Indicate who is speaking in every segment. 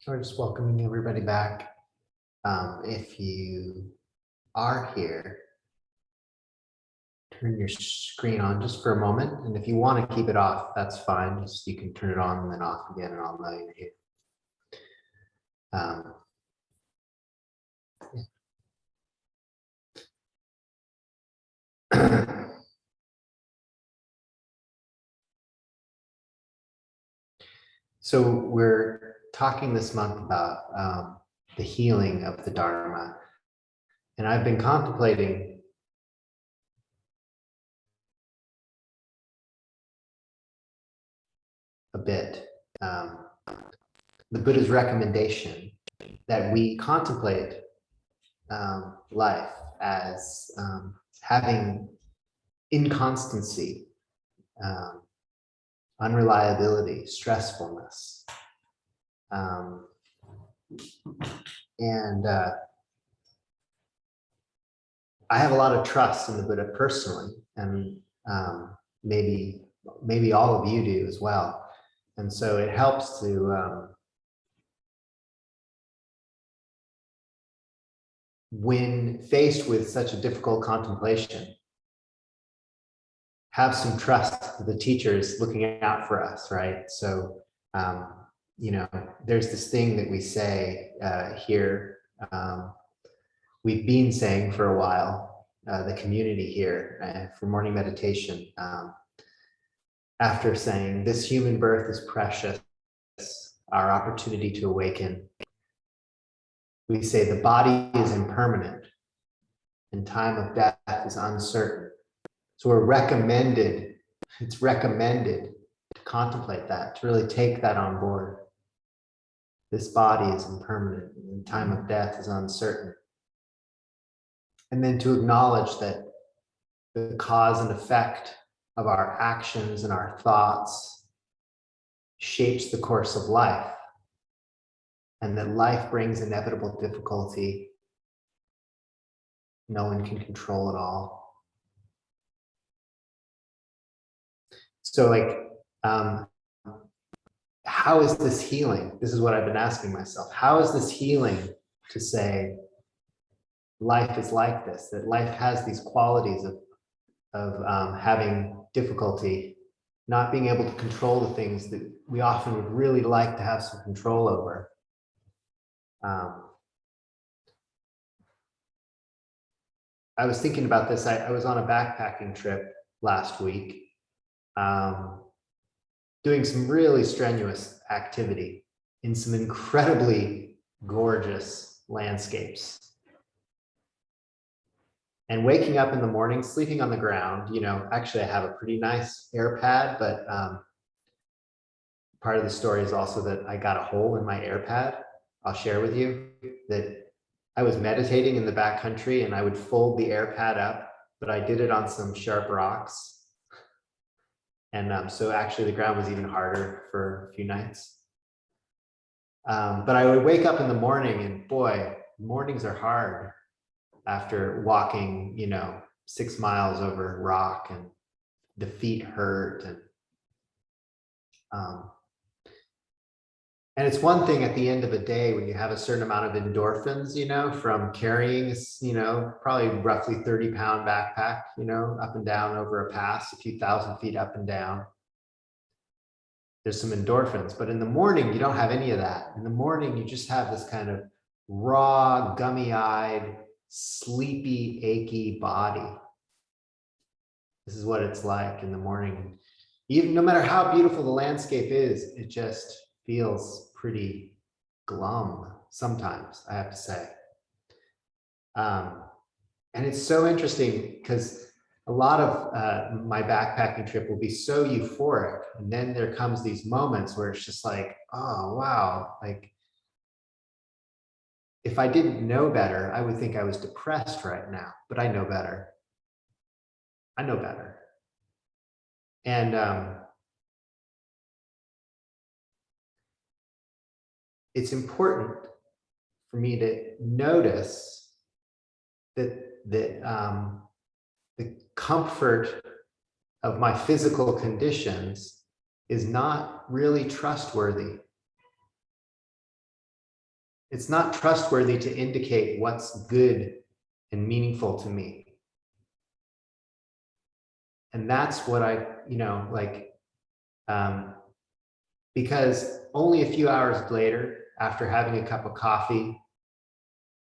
Speaker 1: So we're just welcoming everybody back. If you are here, turn your screen on just for a moment. And if you want to keep it off, that's fine. Just you can turn it on and then off again, and I'll know you're here. So we're talking this month about the healing of the Dharma. And I've been contemplating a bit the Buddha's recommendation that we contemplate life as having inconstancy, unreliability, stressfulness. And I have a lot of trust in the Buddha personally, and maybe all of you do as well. And so it helps to, when faced with such a difficult contemplation, have some trust that the teacher is looking out for us, right? So, you know, there's this thing that we say here, we've been saying for a while, the community here for morning meditation, after saying this human birth is precious, our opportunity to awaken, we say the body is impermanent and time of death is uncertain. So it's recommended to contemplate that, to really take that on board. This body is impermanent and time of death is uncertain. And then to acknowledge that the cause and effect of our actions and our thoughts shapes the course of life, and that life brings inevitable difficulty. No one can control it all. So how is this healing? This is what I've been asking myself. How is this healing to say life is like this, that life has these qualities of having difficulty, not being able to control the things that we often would really like to have some control over. I was thinking about this. I was on a backpacking trip last week, doing some really strenuous activity in some incredibly gorgeous landscapes. And waking up in the morning, sleeping on the ground, you know, actually I have a pretty nice air pad, but part of the story is also that I got a hole in my air pad. I'll share with you that I was meditating in the backcountry and I would fold the air pad up, but I did it on some sharp rocks. And so actually the ground was even harder for a few nights. But I would wake up in the morning and boy, mornings are hard after walking, you know, 6 miles over rock, and the feet hurt. And it's one thing at the end of a day when you have a certain amount of endorphins, you know, from carrying, you know, probably roughly 30-pound backpack, you know, up and down over a pass, a few thousand feet up and down. There's some endorphins, but in the morning, you don't have any of that. In the morning, you just have this kind of raw, gummy-eyed, sleepy, achy body. This is what it's like in the morning. Even no matter how beautiful the landscape is, it just feels pretty glum sometimes, I have to say. And it's so interesting because a lot of my backpacking trip will be so euphoric. And then there comes these moments where it's just like, oh, wow. Like, if I didn't know better, I would think I was depressed right now, but I know better. I know better. And it's important for me to notice that the comfort of my physical conditions is not really trustworthy. It's not trustworthy to indicate what's good and meaningful to me. And that's what I, because only a few hours later, after having a cup of coffee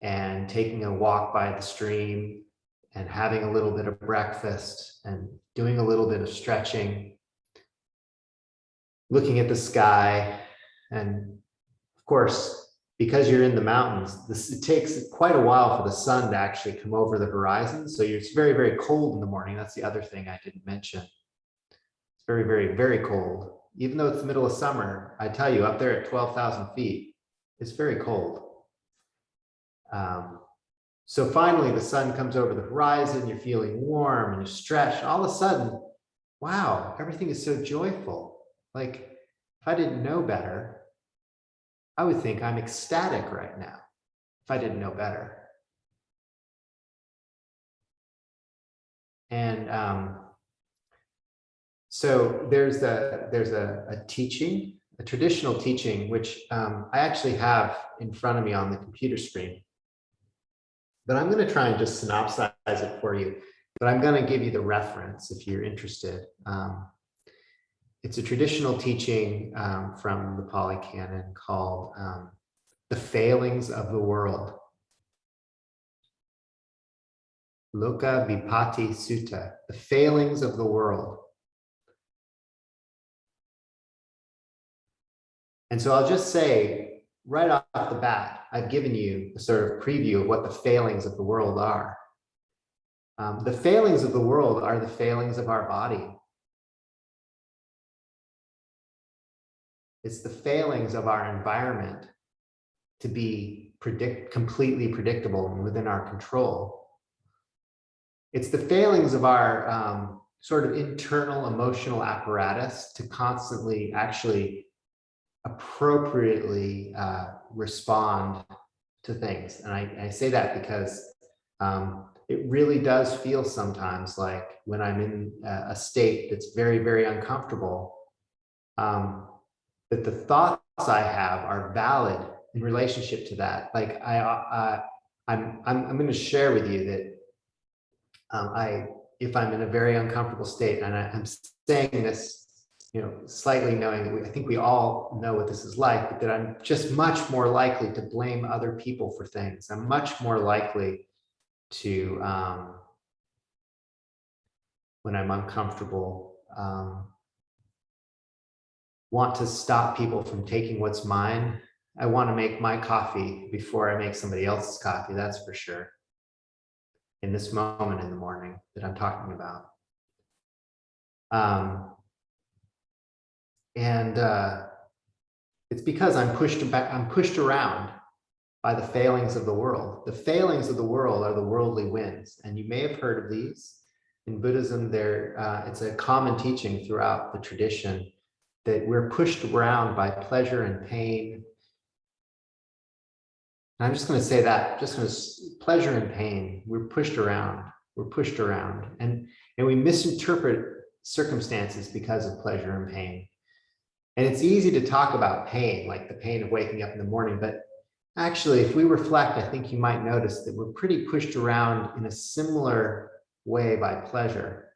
Speaker 1: and taking a walk by the stream and having a little bit of breakfast and doing a little bit of stretching, looking at the sky, and of course, because you're in the mountains, it takes quite a while for the sun to actually come over the horizon. So it's very, very cold in the morning. That's the other thing I didn't mention. It's very, very, very cold. Even though it's the middle of summer, I tell you, up there at 12,000 feet, it's very cold. So finally, the sun comes over the horizon, you're feeling warm and you're stretched. All of a sudden, wow, everything is so joyful. Like, if I didn't know better, I would think I'm ecstatic right now if I didn't know better. And so there's a teaching, a traditional teaching, which I actually have in front of me on the computer screen. But I'm going to try and just synopsize it for you. But I'm going to give you the reference if you're interested. It's a traditional teaching from the Pali Canon called The Failings of the World. Loka Vipatti Sutta, The Failings of the World. And so I'll just say right off the bat, I've given you a sort of preview of what the failings of the world are. The failings of the world are the failings of our body. It's the failings of our environment to be completely predictable and within our control. It's the failings of our sort of internal emotional apparatus to constantly actually appropriately respond to things. And I say that because it really does feel sometimes like when I'm in a state that's very, very uncomfortable, that the thoughts I have are valid in relationship to that. Like I'm going to share with you that if I'm in a very uncomfortable state, and I'm saying this, slightly knowing that I think we all know what this is like, but that I'm just much more likely to blame other people for things. I'm much more likely to, when I'm uncomfortable, want to stop people from taking what's mine. I want to make my coffee before I make somebody else's coffee, that's for sure. In this moment in the morning that I'm talking about. It's because I'm pushed around by the failings of the world. The failings of the world are the worldly winds. And you may have heard of these. In Buddhism, it's a common teaching throughout the tradition that we're pushed around by pleasure and pain. And I'm just going to say that, pleasure and pain, we're pushed around. And we misinterpret circumstances because of pleasure and pain. And it's easy to talk about pain, like the pain of waking up in the morning, but actually, if we reflect, I think you might notice that we're pretty pushed around in a similar way by pleasure.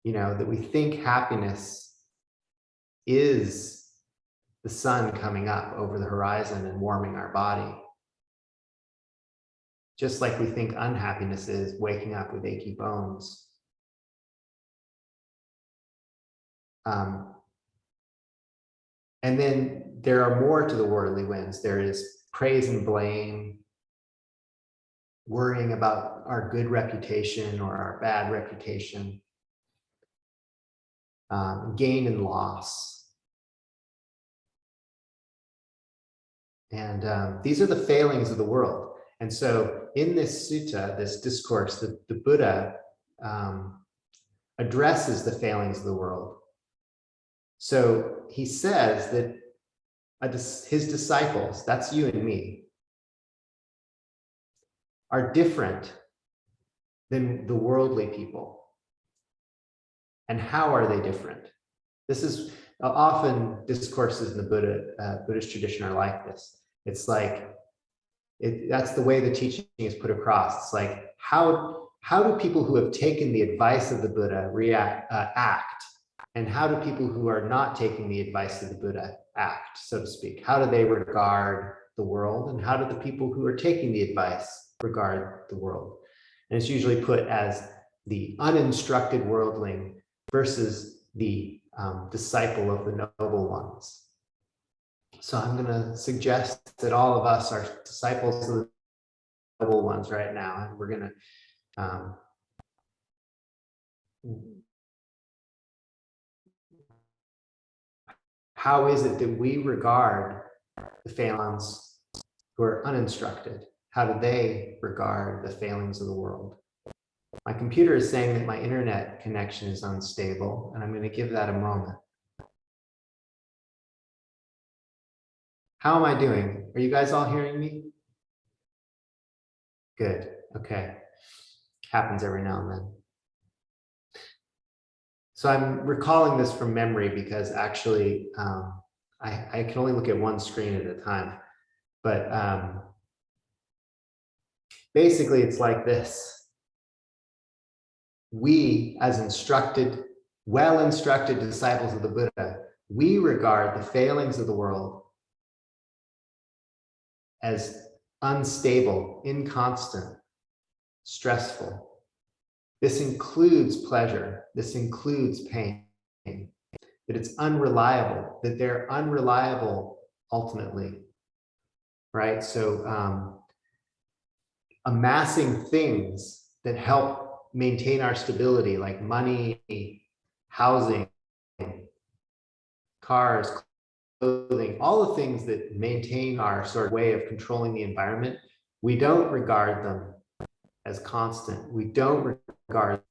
Speaker 1: That we think happiness is the sun coming up over the horizon and warming our body. Just like we think unhappiness is waking up with achy bones. And then there are more to the worldly winds. There is praise and blame, worrying about our good reputation or our bad reputation, gain and loss. And these are the failings of the world. And so in this sutta, this discourse, the Buddha addresses the failings of the world. So he says that his disciples, that's you and me, are different than the worldly people. And how are they different? This is often discourses in the Buddhist tradition are like this. It's like, that's the way the teaching is put across. It's like, how do people who have taken the advice of the Buddha act? And how do people who are not taking the advice of the Buddha act, so to speak? How do they regard the world? And how do the people who are taking the advice regard the world? And it's usually put as the uninstructed worldling versus the disciple of the noble ones. So I'm going to suggest that all of us are disciples of the noble ones right now, and we're going to how is it that we regard the failings who are uninstructed? How do they regard the failings of the world? My computer is saying that my internet connection is unstable, and I'm going to give that a moment. How am I doing? Are you guys all hearing me? Good. Okay. Happens every now and then. So I'm recalling this from memory because actually I can only look at one screen at a time. But basically it's like this. We, as instructed, well-instructed disciples of the Buddha, we regard the failings of the world as unstable, inconstant, stressful. This includes pleasure. This includes pain. That it's unreliable, that they're unreliable ultimately, right? So amassing things that help maintain our stability, like money, housing, cars, clothing, all the things that maintain our sort of way of controlling the environment, we don't regard them as constant. We don't regard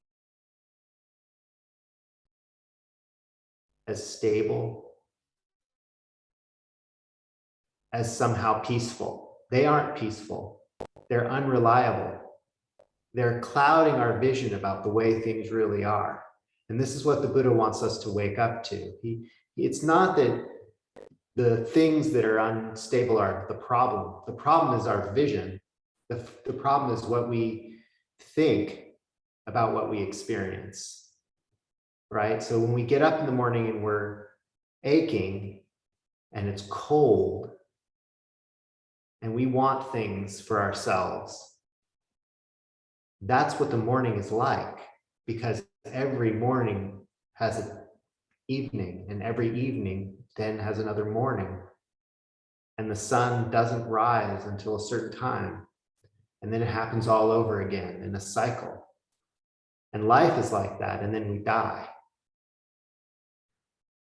Speaker 1: as stable, as somehow peaceful. They aren't peaceful. They're unreliable. They're clouding our vision about the way things really are. And this is what the Buddha wants us to wake up to. It's not that the things that are unstable are the problem. The problem is our vision. The problem is what we think about what we experience, right? So when we get up in the morning and we're aching and it's cold and we want things for ourselves, that's what the morning is like, because every morning has an evening, and every evening then has another morning, and the sun doesn't rise until a certain time, and then it happens all over again in a cycle. And life is like that, and then we die.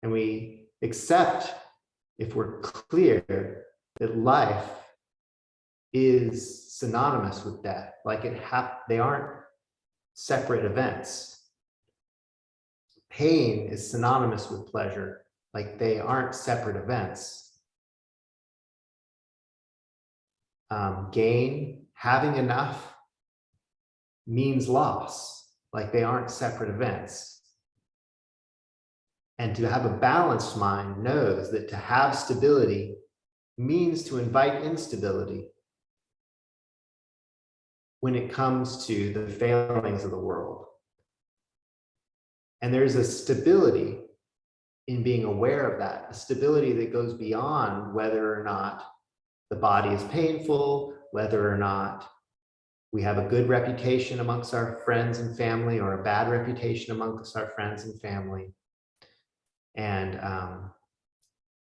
Speaker 1: And we accept, if we're clear, that life is synonymous with death. Like they aren't separate events. Pain is synonymous with pleasure. Like they aren't separate events. Gain, having enough, means loss. Like they aren't separate events. And to have a balanced mind knows that to have stability means to invite instability when it comes to the failings of the world. And there's a stability in being aware of that, a stability that goes beyond whether or not the body is painful, whether or not we have a good reputation amongst our friends and family or a bad reputation amongst our friends and family. And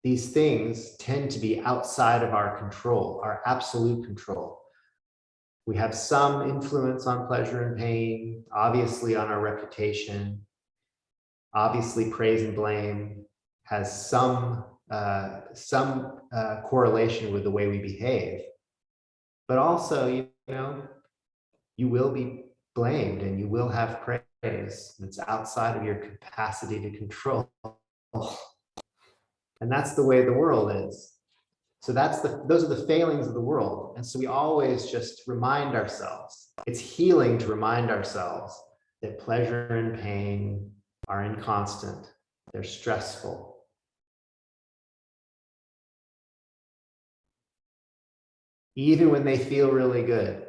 Speaker 1: these things tend to be outside of our control, our absolute control. We have some influence on pleasure and pain, obviously on our reputation. Obviously, praise and blame has some correlation with the way we behave. But also, you know, you will be blamed and you will have praise that's outside of your capacity to control. And that's the way the world is. So those are the failings of the world. And so we always just remind ourselves, it's healing to remind ourselves that pleasure and pain are inconstant. They're stressful. Even when they feel really good.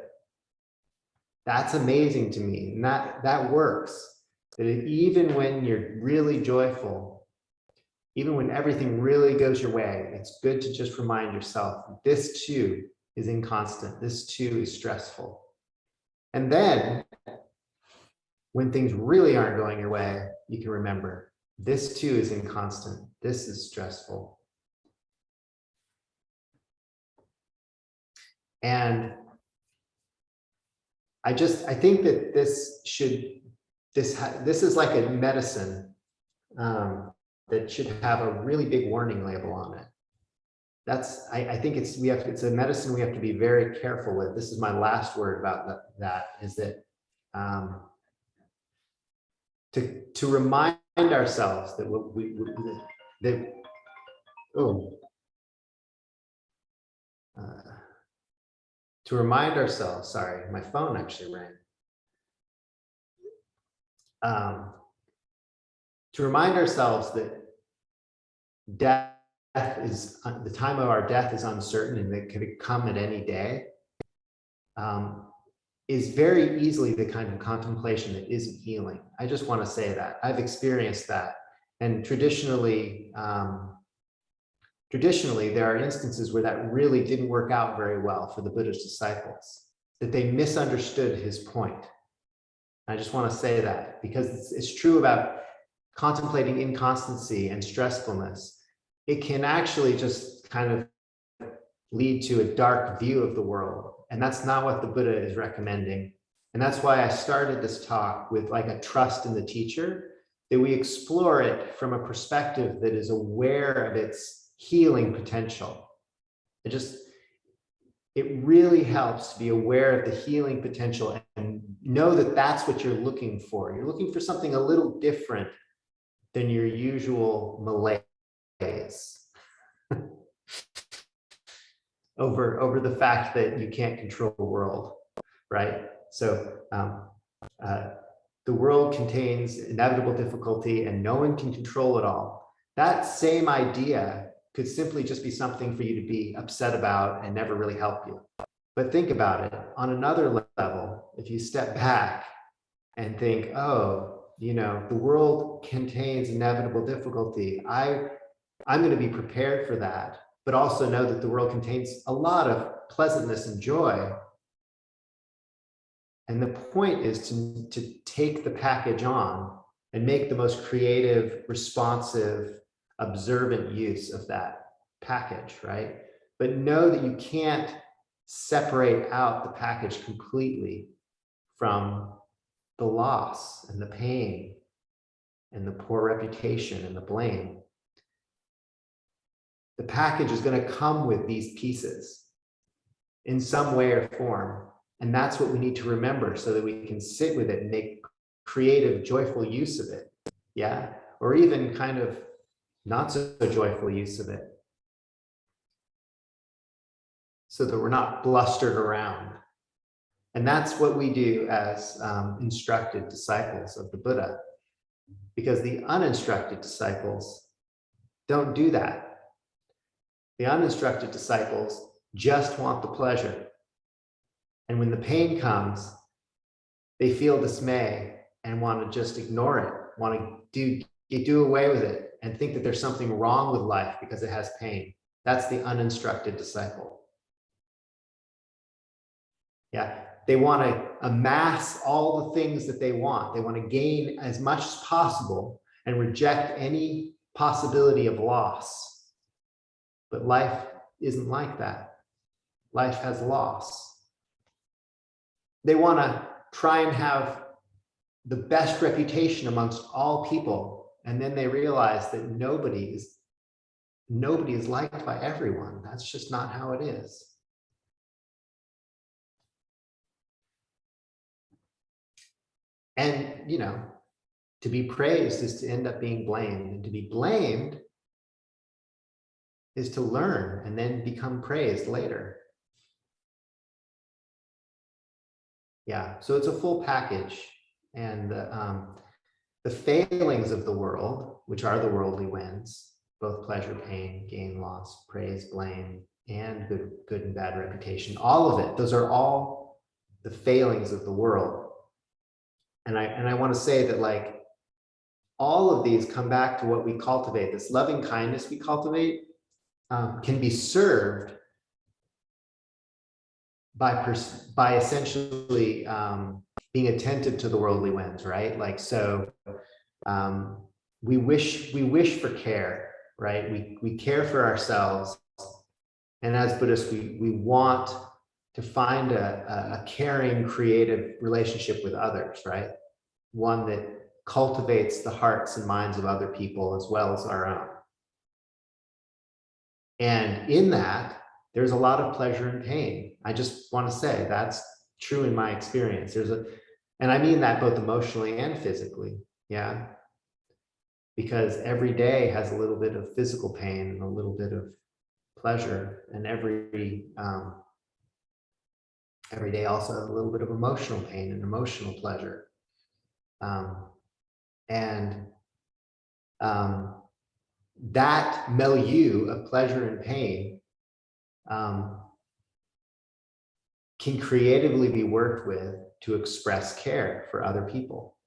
Speaker 1: That's amazing to me. And that works. That even when you're really joyful, even when everything really goes your way, it's good to just remind yourself, this too is inconstant. This too is stressful. And then when things really aren't going your way, you can remember, this too is inconstant. This is stressful. And I think that this is like a medicine that should have a really big warning label on it. I think it's a medicine we have to be very careful with. This is my last word about that is that to remind ourselves that to remind ourselves, sorry, my phone actually rang. To remind ourselves that death is, the time of our death is uncertain and it could come at any day, is very easily the kind of contemplation that isn't healing. I just want to say that. I've experienced that. And traditionally, there are instances where that really didn't work out very well for the Buddha's disciples, that they misunderstood his point. I just want to say that because it's true about contemplating inconstancy and stressfulness. It can actually just kind of lead to a dark view of the world. And that's not what the Buddha is recommending. And that's why I started this talk with like a trust in the teacher, that we explore it from a perspective that is aware of its healing potential. It really helps to be aware of the healing potential and know that that's what you're looking for. You're looking for something a little different than your usual malaise over the fact that you can't control the world, right? So the world contains inevitable difficulty and no one can control it all. That same idea could simply just be something for you to be upset about and never really help you. But think about it on another level. If you step back and think, oh, the world contains inevitable difficulty. I'm going to be prepared for that, but also know that the world contains a lot of pleasantness and joy. And the point is to take the package on and make the most creative, responsive, observant use of that package, right? But know that you can't separate out the package completely from the loss and the pain and the poor reputation and the blame. The package is going to come with these pieces in some way or form. And that's what we need to remember so that we can sit with it and make creative, joyful use of it. Yeah. Or even kind of not so joyful use of it. So that we're not blustered around. And that's what we do as instructed disciples of the Buddha. Because the uninstructed disciples don't do that. The uninstructed disciples just want the pleasure. And when the pain comes, they feel dismay and want to just ignore it, want to do away with it and think that there's something wrong with life because it has pain. That's the uninstructed disciple. Yeah, they want to amass all the things that they want. They want to gain as much as possible and reject any possibility of loss. But life isn't like that. Life has loss. They want to try and have the best reputation amongst all people. And then they realize that nobody is liked by everyone. That's just not how it is. And, to be praised is to end up being blamed. And to be blamed is to learn and then become praised later. Yeah, so it's a full package. And the failings of the world, which are the worldly winds, both pleasure, pain, gain, loss, praise, blame, and good and bad reputation, all of it, those are all the failings of the world. And I want to say that, like, all of these come back to what we cultivate. This loving kindness we cultivate can be served by essentially being attentive to the worldly winds, right? Like, so we wish for care, right? We care for ourselves, and as Buddhists, we want to find a caring, creative relationship with others, right? One that cultivates the hearts and minds of other people as well as our own. And in that, there's a lot of pleasure and pain. I just want to say that's true in my experience. And I mean that both emotionally and physically, yeah? Because every day has a little bit of physical pain and a little bit of pleasure, and every day also a little bit of emotional pain and emotional pleasure. That milieu of pleasure and pain can creatively be worked with to express care for other people.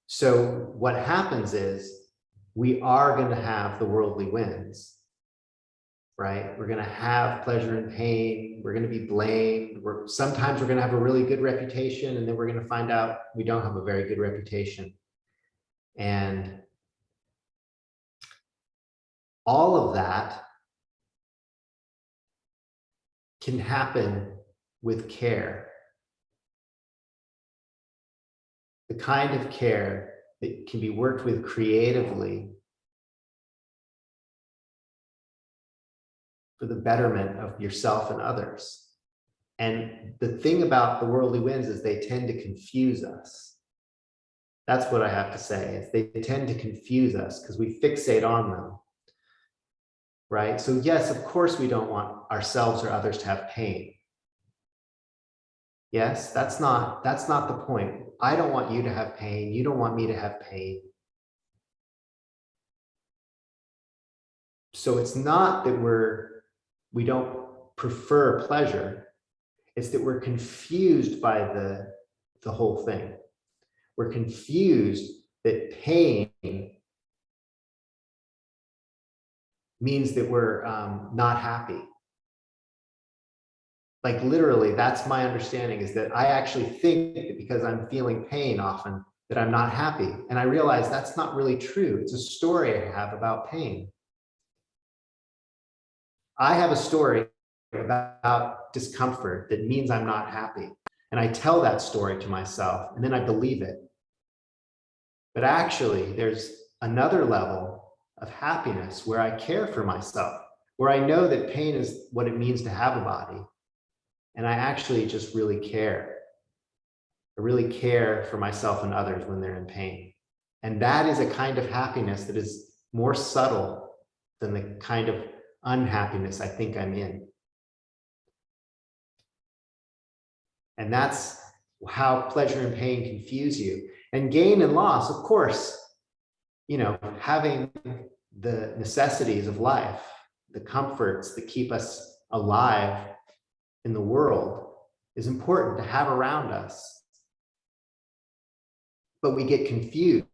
Speaker 1: So what happens is we are going to have the worldly winds, right? We're going to have pleasure and pain. We're going to be blamed. Sometimes we're going to have a really good reputation, and then we're going to find out we don't have a very good reputation. And all of that can happen with care. The kind of care that can be worked with creatively for the betterment of yourself and others. And the thing about the worldly winds is they tend to confuse us. That's what I have to say, is they tend to confuse us because we fixate on them, right? So yes, of course, we don't want ourselves or others to have pain. Yes, that's not the point. I don't want you to have pain. You don't want me to have pain. So it's not that we don't prefer pleasure. It's that we're confused by the whole thing. We're confused that pain means that we're not happy. Like, literally, that's my understanding, is that I actually think that because I'm feeling pain often that I'm not happy. And I realize that's not really true. It's a story I have about pain. I have a story about discomfort that means I'm not happy. And I tell that story to myself, and then I believe it. But actually, there's another level of happiness where I care for myself, where I know that pain is what it means to have a body. And I actually just really care. I really care for myself and others when they're in pain. And that is a kind of happiness that is more subtle than the kind of unhappiness I think I'm in. And that's how pleasure and pain confuse you. And gain and loss, of course, having the necessities of life, the comforts that keep us alive in the world, is important to have around us. But we get confused.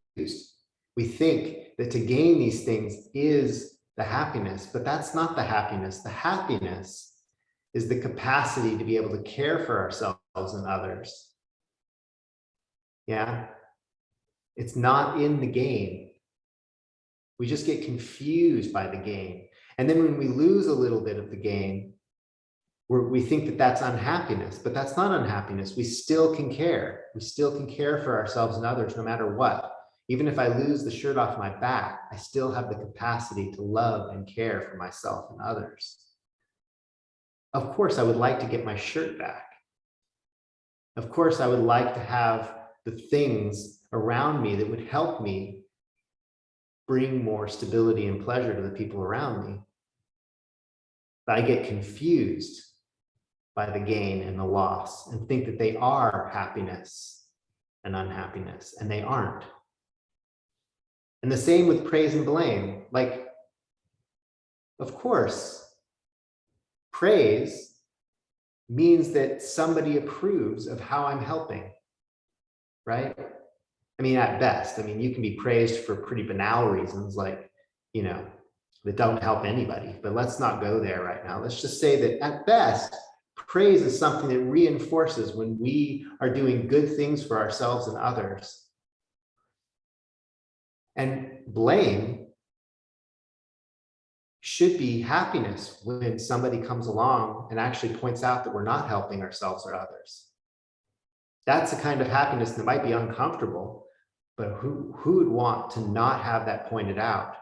Speaker 1: We think that to gain these things is the happiness, but that's not the happiness. The happiness is the capacity to be able to care for ourselves and others. Yeah? It's not in the gain. We just get confused by the gain. And then when we lose a little bit of the gain, we think that that's unhappiness, but that's not unhappiness. We still can care. We still can care for ourselves and others no matter what. Even if I lose the shirt off my back, I still have the capacity to love and care for myself and others. Of course, I would like to get my shirt back. Of course, I would like to have the things around me that would help me bring more stability and pleasure to the people around me. But I get confused by the gain and the loss and think that they are happiness and unhappiness, and they aren't. And the same with praise and blame. Like, of course, praise means that somebody approves of how I'm helping, right? I mean, at best, I mean, you can be praised for pretty banal reasons, like, you know, that don't help anybody, but let's not go there right now. Let's just say that at best, praise is something that reinforces when we are doing good things for ourselves and others. And blame should be happiness when somebody comes along and actually points out that we're not helping ourselves or others. That's a kind of happiness that might be uncomfortable, but who would want to not have that pointed out?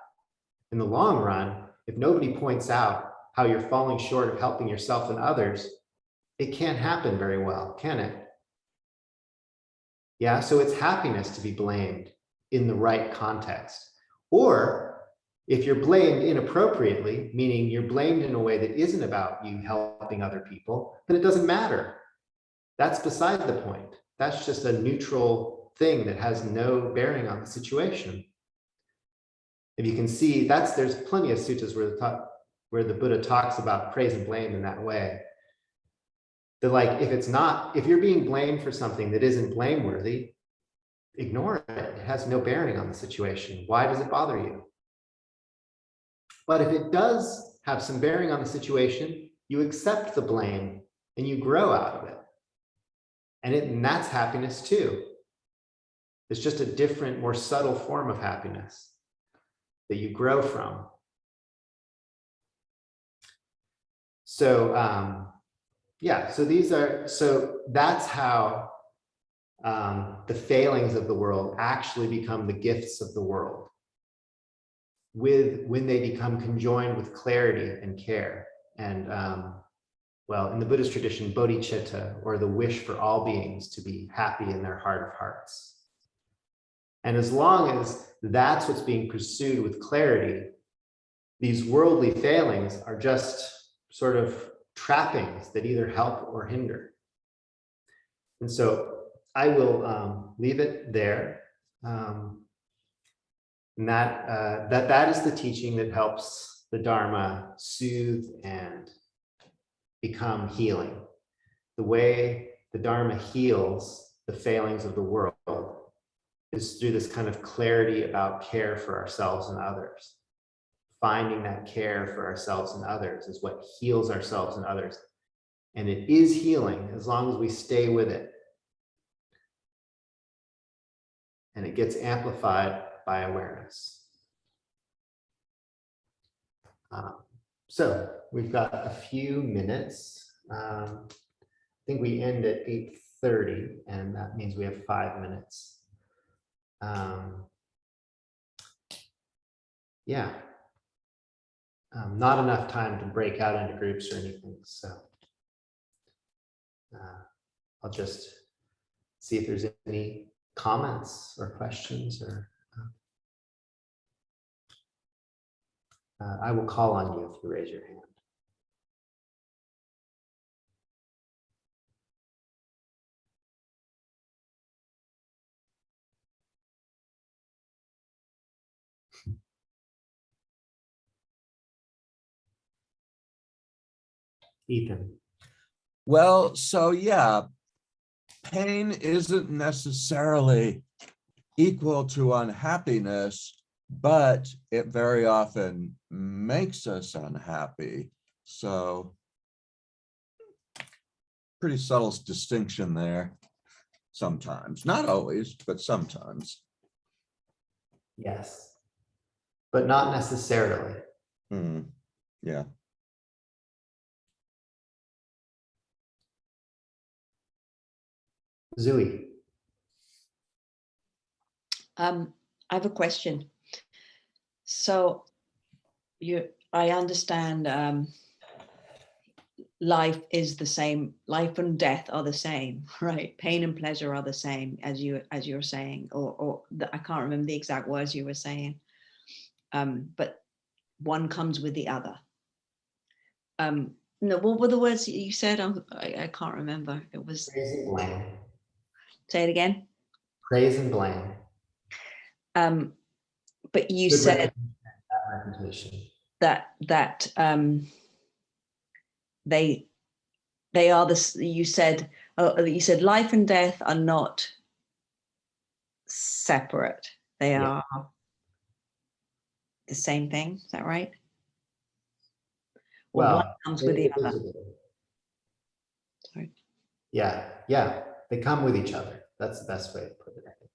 Speaker 1: In the long run, if nobody points out how you're falling short of helping yourself and others, it can't happen very well, can it? Yeah, so it's happiness to be blamed in the right context. Or if you're blamed inappropriately, meaning you're blamed in a way that isn't about you helping other people, then it doesn't matter. That's beside the point. That's just a neutral thing that has no bearing on the situation. If you can see, there's plenty of suttas where the Buddha talks about praise and blame in that way. That like, if you're being blamed for something that isn't blameworthy, ignore it. It has no bearing on the situation. Why does it bother you? But if it does have some bearing on the situation, you accept the blame and you grow out of it. And that's happiness too. It's just a different, more subtle form of happiness that you grow from. So yeah, so that's how the failings of the world actually become the gifts of the world, when they become conjoined with clarity and care. And well, in the Buddhist tradition, bodhicitta, or the wish for all beings to be happy in their heart of hearts. And as long as that's what's being pursued with clarity, these worldly failings are just sort of trappings that either help or hinder. And so I will leave it there. And that is the teaching that helps the Dharma soothe and become healing. The way the Dharma heals the failings of the world is through this kind of clarity about care for ourselves and others. Finding that care for ourselves and others is what heals ourselves and others. And it is healing as long as we stay with it. And it gets amplified by awareness. So we've got a few minutes. I think we end at 8:30, and that means we have 5 minutes. Yeah. Not enough time to break out into groups or anything. So I'll just see if there's any comments or questions, or I will call on you if you raise your hand. Ethan.
Speaker 2: Well, so yeah, pain isn't necessarily equal to unhappiness, but it very often makes us unhappy. So pretty subtle distinction there sometimes, not always, but sometimes.
Speaker 1: Yes, but not necessarily.
Speaker 2: Yeah.
Speaker 1: Zui.
Speaker 3: I have a question. So I understand life is the same, life and death are the same, right? Pain and pleasure are the same, as you're saying, or I can't remember the exact words you were saying, but one comes with the other. No, what were the words that you said? I can't remember. It was,
Speaker 1: Praise and blame.
Speaker 3: say it again.
Speaker 1: Praise and blame.
Speaker 3: But you
Speaker 1: Good
Speaker 3: said
Speaker 1: reputation.
Speaker 3: that they are this. You said life and death are not separate. They are the same thing. Is that right? Or one
Speaker 1: Well,
Speaker 3: comes with the other. Sorry.
Speaker 1: Yeah, they come with each other. That's the best way to put it, I think.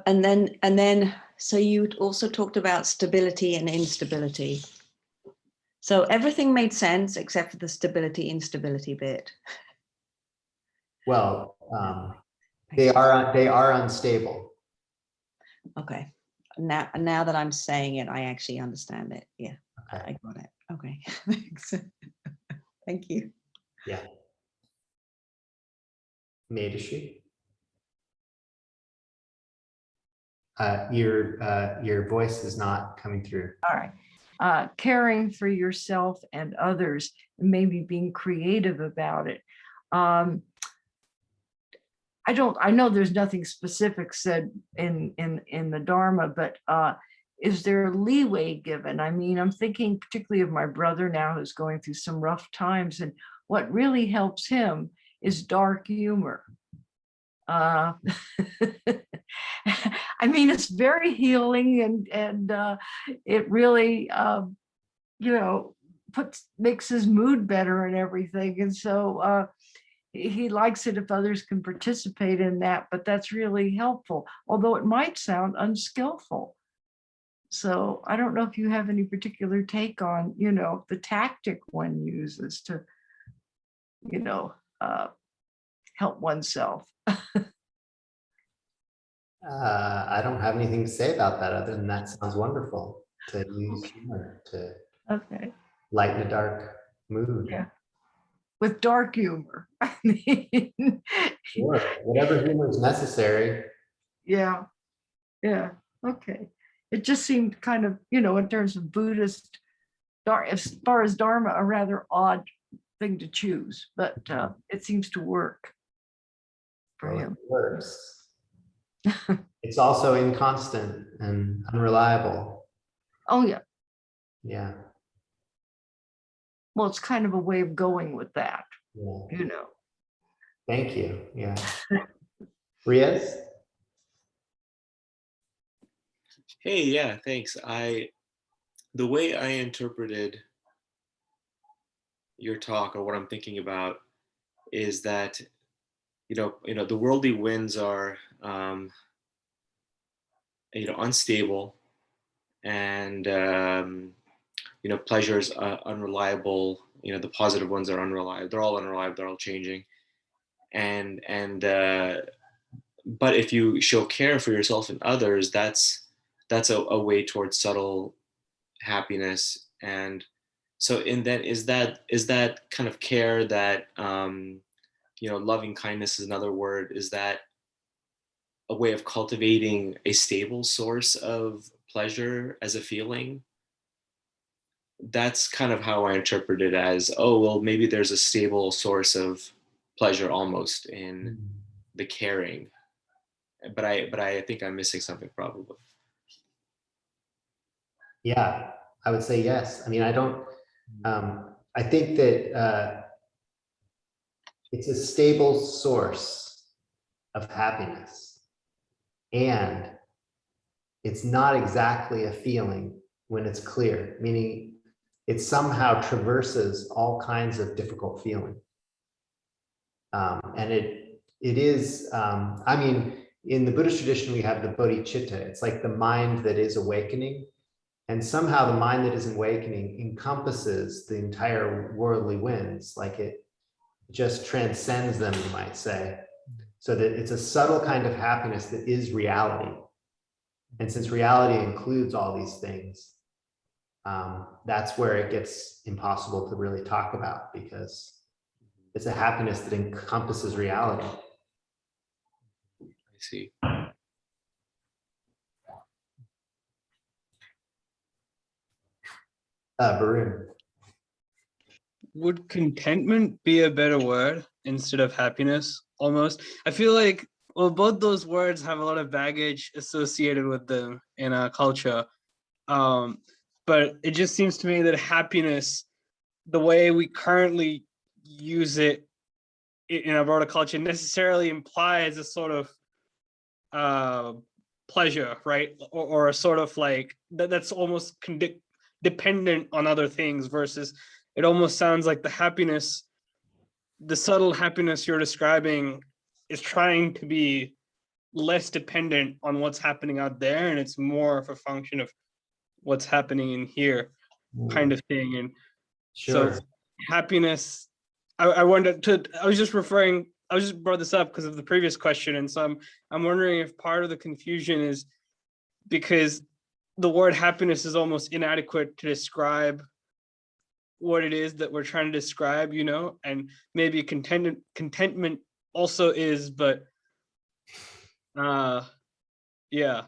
Speaker 3: And then, so you also talked about stability and instability. So everything made sense except for the stability, instability bit.
Speaker 1: Well, they are unstable.
Speaker 3: Okay. Now that I'm saying it, I actually understand it. Yeah,
Speaker 1: Okay.
Speaker 3: I got it. Okay. Thanks. Thank you.
Speaker 1: Yeah. Medici. Your voice is not coming through.
Speaker 4: All right. Caring for yourself and others, and maybe being creative about it. I know there's nothing specific said in the Dharma, but is there leeway given? I mean, I'm thinking particularly of my brother now who's going through some rough times, and what really helps him is dark humor. I mean, it's very healing, and it really, you know, makes his mood better and everything. And so he likes it if others can participate in that, but that's really helpful, although it might sound unskillful. So I don't know if you have any particular take on, you know, the tactic one uses to, you know, help oneself.
Speaker 1: I don't have anything to say about that other than that sounds wonderful to use humor to
Speaker 4: Okay.
Speaker 1: lighten a dark mood.
Speaker 4: Yeah. With dark humor. I mean,
Speaker 1: Sure. Whatever humor is necessary.
Speaker 4: yeah. Yeah. Okay. It just seemed kind of, you know, in terms of Buddhist, as far as Dharma, a rather odd thing to choose, but it seems to work for
Speaker 1: Well,
Speaker 4: him.
Speaker 1: it works. It's also inconstant and unreliable.
Speaker 4: Oh, yeah.
Speaker 1: Yeah.
Speaker 4: Well, it's kind of a way of going with that,
Speaker 1: Yeah.
Speaker 4: you know.
Speaker 1: Thank you. Yeah. Riaz?
Speaker 5: Hey, yeah, thanks. The way I interpreted your talk, or what I'm thinking about, is that the worldly winds are unstable, and pleasures unreliable. The positive ones are unreliable. They're all unreliable. They're all changing, and but if you show care for yourself and others, that's a way towards subtle happiness. And so is that kind of care, that loving kindness is another word, is that a way of cultivating a stable source of pleasure as a feeling? That's kind of how I interpret it, as, oh well, maybe there's a stable source of pleasure almost in the caring, but I think I'm missing something probably.
Speaker 1: Yeah, I would say yes. I mean, I think that it's a stable source of happiness, and it's not exactly a feeling when it's clear, meaning it somehow traverses all kinds of difficult feeling. And it is, I mean, in the Buddhist tradition, we have the bodhicitta. It's like the mind that is awakening. And somehow the mind that is awakening encompasses the entire worldly winds, like it just transcends them, you might say. So that it's a subtle kind of happiness that is reality. And since reality includes all these things, that's where it gets impossible to really talk about, because it's a happiness that encompasses reality.
Speaker 5: I see.
Speaker 1: Varun.
Speaker 6: would contentment be a better word instead of happiness? Almost. I feel like, well, both those words have a lot of baggage associated with them in our culture. But it just seems to me that happiness, the way we currently use it in our broader culture, necessarily implies a sort of pleasure, right? Or a sort of like that's almost dependent on other things, versus it almost sounds like the subtle happiness you're describing is trying to be less dependent on what's happening out there, and it's more of a function of what's happening in here, kind of thing. And
Speaker 1: Sure.
Speaker 6: so happiness, I wanted to, I was just brought this up because of the previous question, and so I'm wondering if part of the confusion is because the word happiness is almost inadequate to describe what it is that we're trying to describe, you know, and maybe contentment also is, but yeah.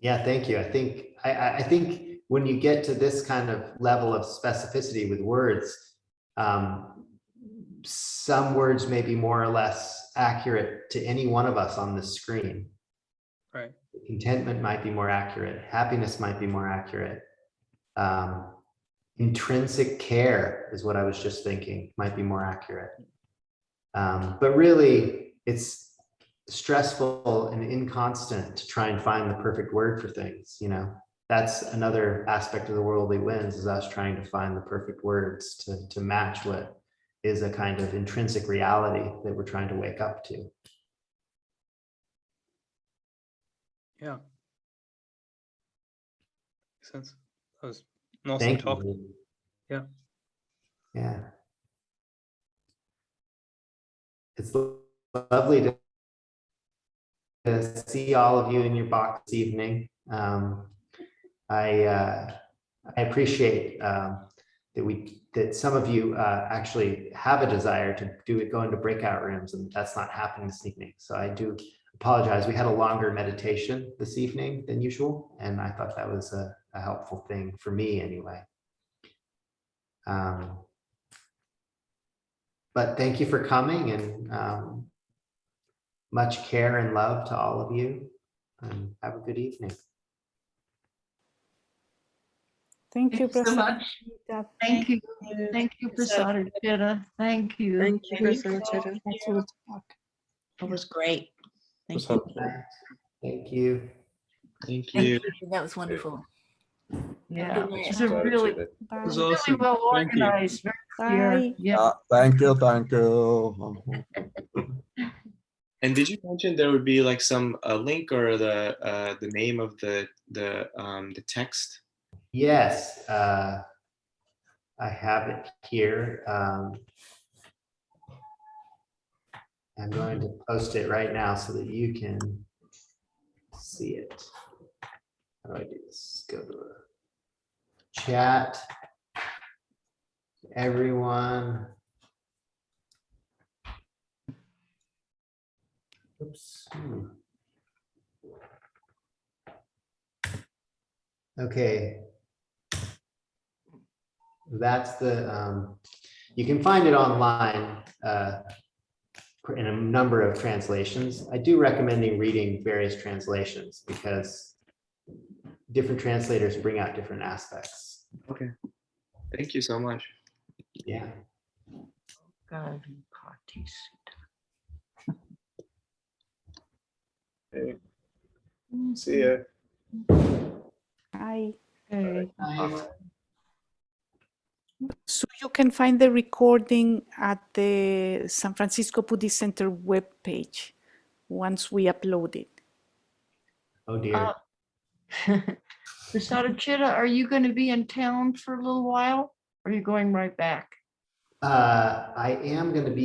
Speaker 1: Yeah, thank you. I think when you get to this kind of level of specificity with words, some words may be more or less accurate to any one of us on the screen.
Speaker 6: Right.
Speaker 1: Contentment might be more accurate. Happiness might be more accurate. Intrinsic care is what I was just thinking, might be more accurate. But really, it's stressful and inconstant to try and find the perfect word for things, you know. That's another aspect of the worldly winds, is us trying to find the perfect words to match what is a kind of intrinsic reality that we're trying to wake up to.
Speaker 6: Yeah. Makes sense. That was an awesome
Speaker 1: Thank
Speaker 6: talk.
Speaker 1: you.
Speaker 6: Yeah.
Speaker 1: Yeah. It's lovely to see all of you in your box this evening. I appreciate that some of you actually have a desire to go into breakout rooms, and that's not happening this evening. So I do apologize. We had a longer meditation this evening than usual, and I thought that was a helpful thing for me anyway. But thank you for coming, and much care and love to all of you, and have a good evening.
Speaker 7: Thank you,
Speaker 4: Thanks so much.
Speaker 7: Prasadachitta.
Speaker 4: Thank you. Thank you, Prasadachitta. Thank you.
Speaker 7: Thank you, Prasadachitta.
Speaker 3: Excellent talk. It was great. Thank you.
Speaker 1: Thank you.
Speaker 5: Thank you.
Speaker 8: That was wonderful.
Speaker 4: Yeah,
Speaker 3: Good night.
Speaker 4: it's a really,
Speaker 6: It
Speaker 7: Bye.
Speaker 6: was
Speaker 4: really
Speaker 6: awesome.
Speaker 4: well
Speaker 6: Thank you.
Speaker 4: organized, very clear.
Speaker 7: Bye.
Speaker 4: Yeah.
Speaker 2: Thank you.
Speaker 5: And did you mention there would be like some link or the name of the text?
Speaker 1: Yes, I have it here. I'm going to post it right now so that you can see it. How do I do this? Go to the chat. Everyone. Oops. Okay. That's the, you can find it online in a number of translations. I do recommend reading various translations because different translators bring out different aspects.
Speaker 5: Okay. Thank you so much.
Speaker 1: Yeah.
Speaker 5: Hey. See ya.
Speaker 7: Bye.
Speaker 4: Okay.
Speaker 7: So you can find the recording at the San Francisco Buddhist Center webpage once we upload it.
Speaker 1: Oh dear.
Speaker 4: Prasadachitta, are you going to be in town for a little while? Or are you going right back?
Speaker 1: I am going to be